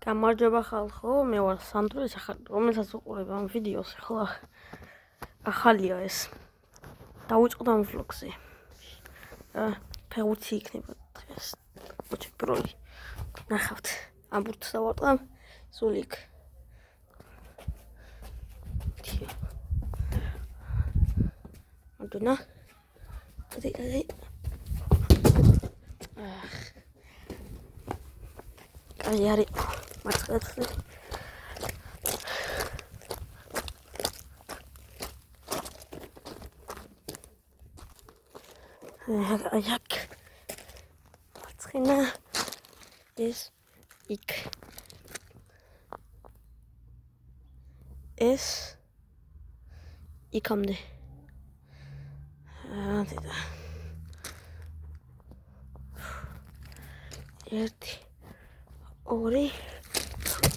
გამარჯობა ხალხო, მე ვარ სანდრო, რომელსაც უყურებ ამ ვიდეოს, ახლა ახალია ეს. დავიწყოთ ამ ვლოგზე. ფეხბურთი იქნება დღეს. მოჭებრული. ნახავთ, ამ ბურთს დავარტყამ, სულ იქ. მოდნა. დაი. აი არის მარცხნივ. Ajak. Marცხინა ეს იქ. ეს იქამდე. დედა. ერთი ორი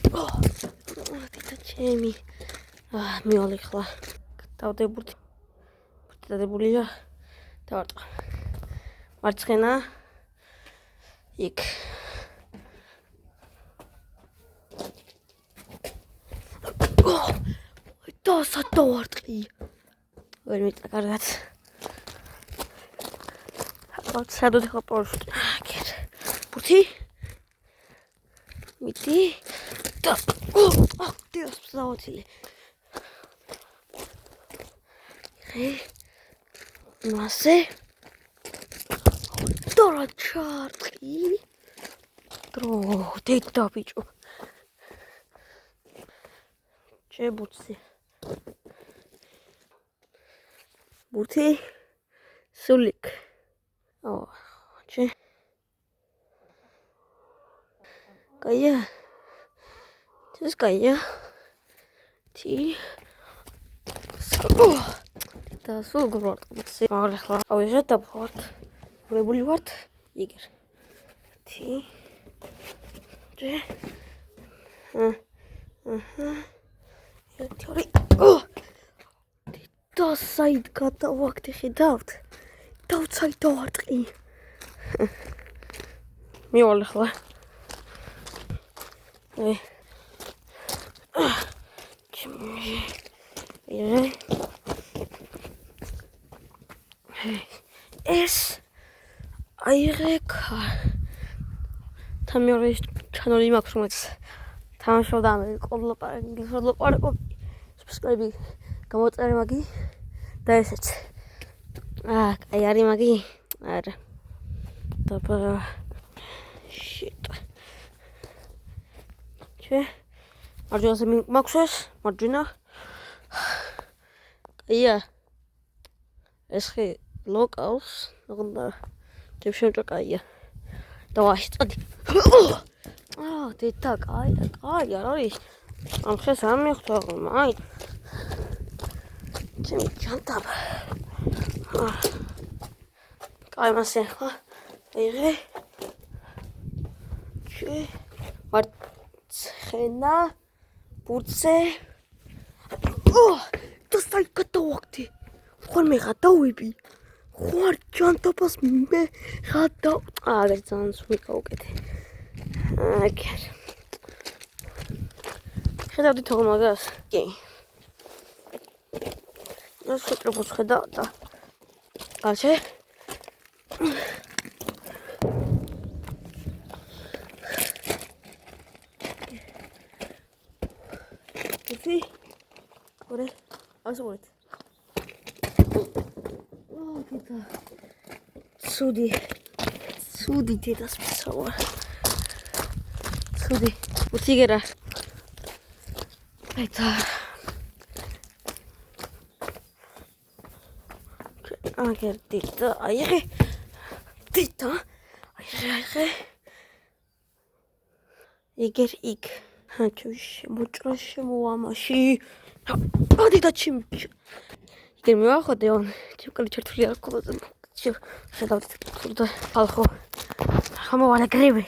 დედა ჩემი მივალე ხლა დავდებულია დავარტყა მარცხენა იქ დასად დავარტყი ვერ მიწა კარგად სადოდ ხა პორშტ კერ ბურთი მიტი და დიოს ფსაუთილი მასე დორა ჩარტი დრო დედა ბიჭო ჩებუცი ბურთი სულიკ ჩე კაია ეს კაია თი და სულ გროარტყმცი აღლა ავიღე და ვართ ვრებული ვართ იგერ თი ჯე ერთი ორი და საით გადავაგდე ხედავთ დავცაი დავარტყი მივალე ხლა ეს აიღეკა თამიორის ჩანელი მაქვს რომელიც თამაშობდა ყოვლოპარ ინგლისურად ლოპარაკო სუბსკრაიბი გამოწერე მაგი და ესეც აი არის მაგი არა დაბა შიტ ჩე მარჯვენაზე მაქვს ეს მარჯვენა კაია ეს ხე ლოკალს უნდა ჩემშემჭა კაია და ვაშწოდი დედა კაი არ არის ამ ხეს არ მიხდა მაი ჩემი ჯანტაბ კაი მასე ხა იღე ჩე მარცხენა ბურთზე და საით გადავაგდე ხوار მე გადავები ხوار ჯანტაბას მე გადავ აგერ ძალიან სული გავუკეთე აგერ ხედავდი თო მაგას კი ეს შეტრებოს ხედავ და არჩე იფი ორე ასურეთ დედა ცუდი დედას მიცავა ცუდი უთიგერა ეთა აგერ დედა აიღე დედა აიღე იგერ იქ მოჭრა შემოამაში დედა ჩემი იგერ მივახოდე ჩემკალი ჩართული არ ყოლოზე ხედავთ თურდა ხალხო ხამოვანა გრები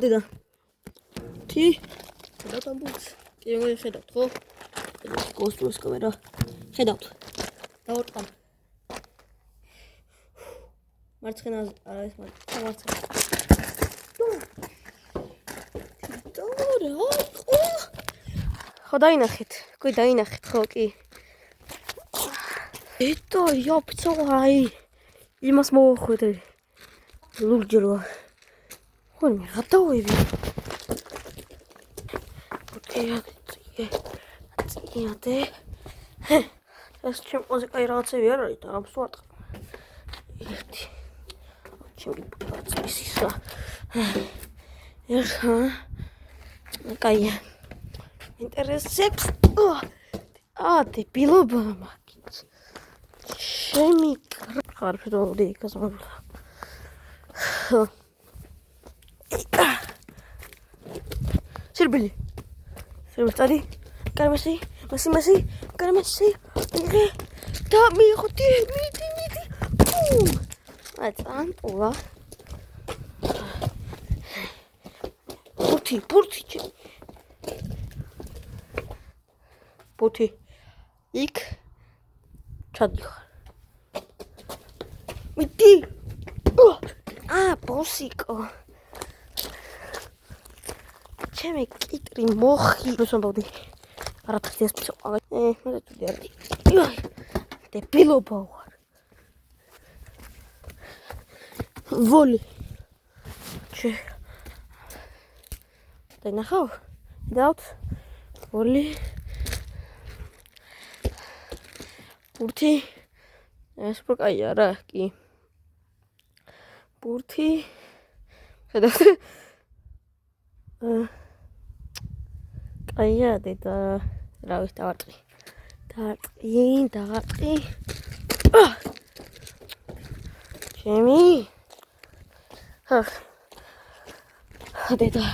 დედა თი ხედავთ ამ ბურთს კი როგორ ხედავთ ხო კოსტუმის კამერა ხედავთ დავარტყამ მარცხენა არის მარცხენა რა იყო? ხო დაინახეთ. გვი დაინახეთ ხო კი. ეტო იოპცო აი. იმას მოვახვედრე. ლურჯერვა. ხომ გადავები. წიადე. ეს ჩემს კაი რაღაცები არ არის და ამსვარტყ. ერთი. ჩემი პაცის ისა. ეხა. კაია. ინტერესებს. დებილობა მაგით. ჩემი ხარფროდი გასმოვიდა. სირბილი. სირბილი. კარმესი, მასი, კარმესი. და მიიხოდი, მიდი. ანტულა. ბუთი. იქ ჩადიხარ. მიდი. ბოსიკო. ჩემი კიტრი მოხი. მოსამბავდი. არა თქეს პიცოყავე. მე თუ დიარი. დებილობა ვარ. ვოლი. დაინახავ? დავთ. ვოლი. ბურთი. ეს პროკაია რა, კი. ბურთი. ხედავთ? კაია და რა ვიცი დავარტყი. დავარტყი. ჩემი. დედა.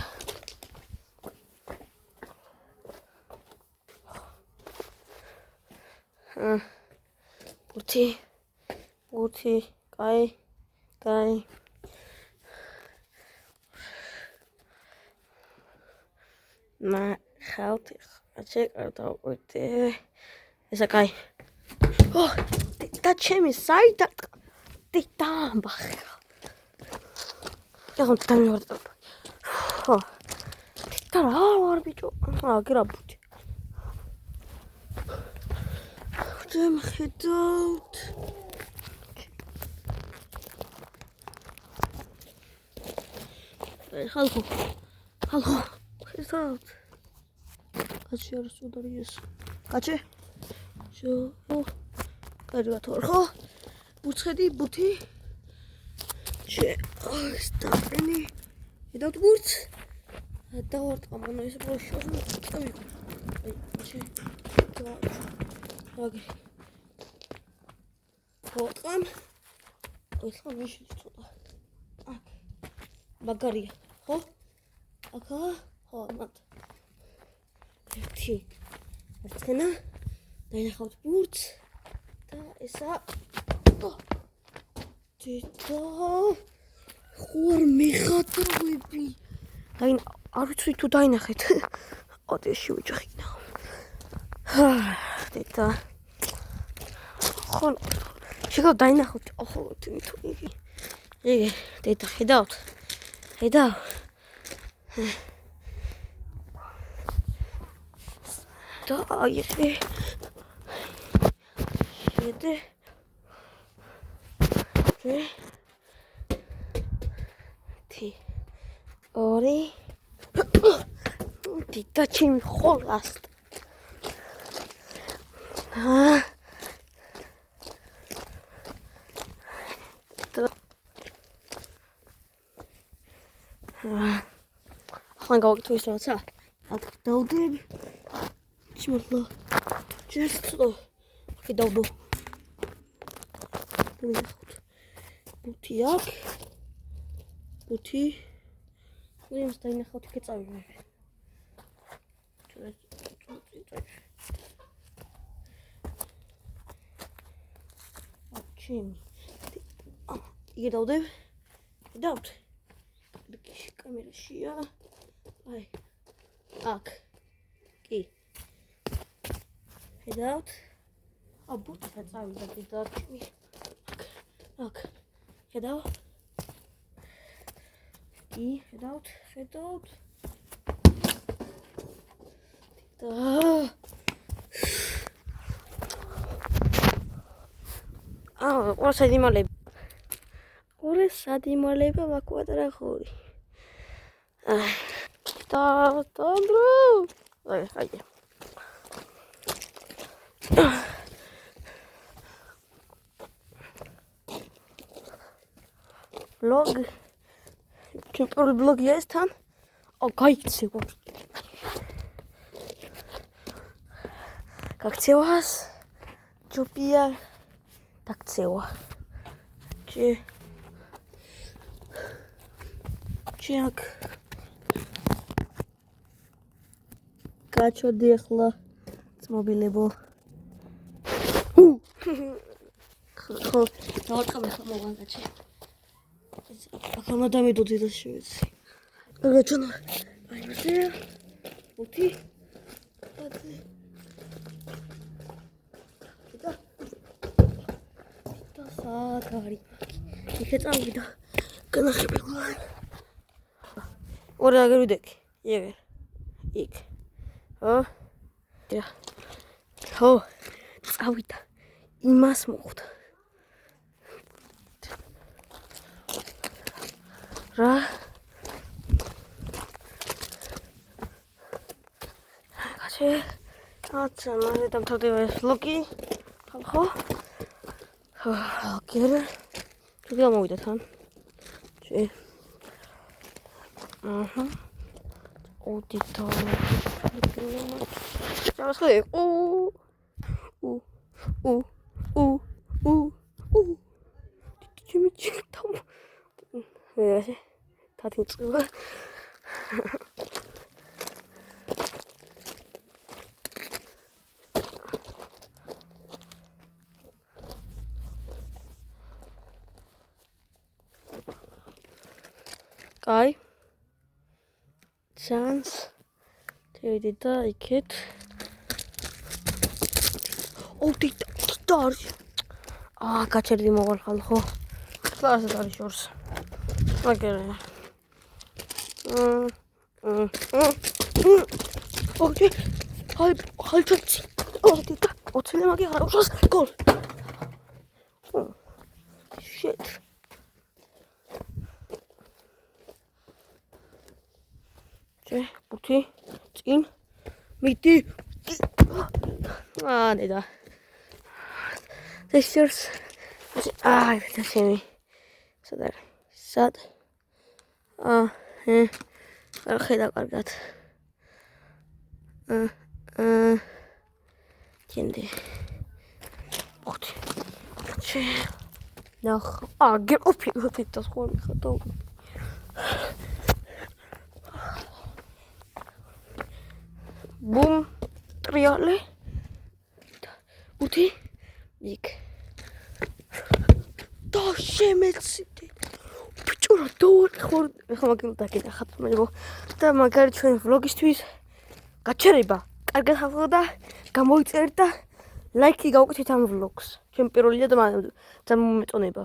ბურთი, კაი. ხალხი ჩეკარდა უკვე ესა კაი. და ჩემი საიდან დაბახა. ეხლა დამივარდა. და რა ვარ ბიჭო? გრაბუთი. ხედავთ. ხალხო. ხედავთ. კაცი არის უდარიეს. კაცი? კარგად ვარ ხო? ბურთხედი, ბუთი. სტაპენი. ხედავთ ბურთს? დავარტყა მოno ეს პროშოს. აგე. ვარტყამ. ეხლა მიშლის ცოტა. აქ. მაგარია, ხო? აქა? ხო, მათ. ერთი. ერთხენა. დაინახავთ ბურთს და ესა. დედა. ხوار მეხატავები. არ ვიცი თუ დაინახეთ. ოდეში ვიჭხინა. დედა. ხო შეგავ დაინახოთ. ოხო თუ იგი. დედა ხედავთ. და აი შედი. ორი. დედა ჩემი ხოლას. ხან გავაკეთე ის რაცა. აქ დავდები. შემოხლა. ჯერცო. აქ დავდო. ბუთი აქ. ბუთი. ვინც დაინახავთ იქ წავიდე. ჩემი. იგი დავდებ. დავთ. კამერაშია. აი. აქ. კი. ხედავთ? ბუთი წავიდა და ჩემი. აქ. ხედავ? კი, ხედავთ? ორი სადიმალება ვაკვადრა ხორი. Dobro. Ajde. Vlog. Prvi vlog jest tam. Gajcie. Как це у вас? Чупія. Так це у. Чек. Качо дихла. Змобіливо. Давай хамова наче. Акама дамі тут відшується. Речено. Айде. Оти. Оти. Сакари. Იქე წავიდა. განახები გულა. ორი აგერ ვიდექი. იგე. იქ. ხო, წავიდა. იმას მოხვდა. რა? კაცი. აცა, მანე დამთავრდება ეს vlog-ი. ხო? აგერ. თუ გამოვიდა თან. Auditor. Зараз ходить. Ти там. Та ти цила. Кай. Chance. Tedita ikit. Титар. Качерди могол халхо. Класс дали шорс. Окей. Окей. Хальчатси. Тита. Оцеле маги хорошас. Гол. Shit. Бути. Წინ. მიდი. ნედა. Textures. 됐ემი. სად არის? სად? ხედა კარგად. კენდი. ბუთი. ნახ. გეყოფი და სხვა მიხატო. Bum, triale. Uti, ik. Da შემეციდე. ბიჭო დოარ ხარ ხა მაგიმ დაკიდა ხათმელებო და მაგარი ჩვენ vlog-ისთვის გაჩერება. კარგად ხავდა და გამოიწერეთ და ლაიქი გავუკეთეთ ამ vlog-ს. ჩვენ პირველია და მომეწონება.